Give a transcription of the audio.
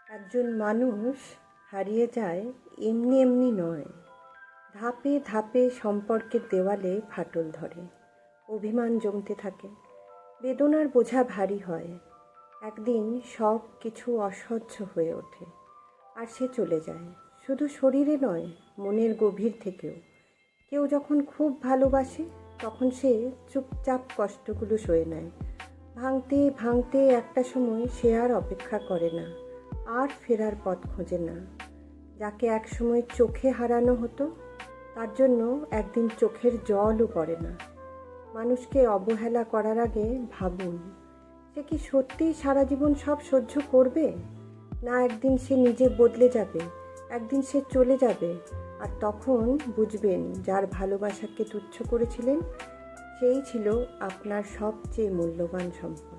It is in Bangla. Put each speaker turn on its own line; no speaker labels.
একজন মানুষ হারিয়ে যায় এমনি এমনি নয়, ধাপে ধাপে সম্পর্কের দেওয়ালে ফাটল ধরে, অভিমান জমতে থাকে, বেদনার বোঝা ভারী হয়। একদিন সব কিছু অসহ্য হয়ে ওঠে আর সে চলে যায়, শুধু শরীরে নয়, মনের গভীর থেকেও। কেউ যখন খুব ভালোবাসে তখন সে চুপচাপ কষ্টগুলো সয়ে নেয়। ভাঙতে ভাঙতে একটা সময় সে আর অপেক্ষা করে না, আর ফেরার পথ খোঁজে না। যাকে একসময় চোখে হারানো হতো তার জন্য একদিন চোখের জলও পড়ে না। মানুষকে অবহেলা করার আগে ভাবুন, সে কি সত্যিই সারা জীবন সব সহ্য করবে? না একদিন সে নিজে বদলে যাবে, একদিন সে চলে যাবে, আর তখন বুঝবেন যার ভালোবাসাকে তুচ্ছ করেছিলেন সেই ছিল আপনার সবচেয়ে মূল্যবান সম্পদ।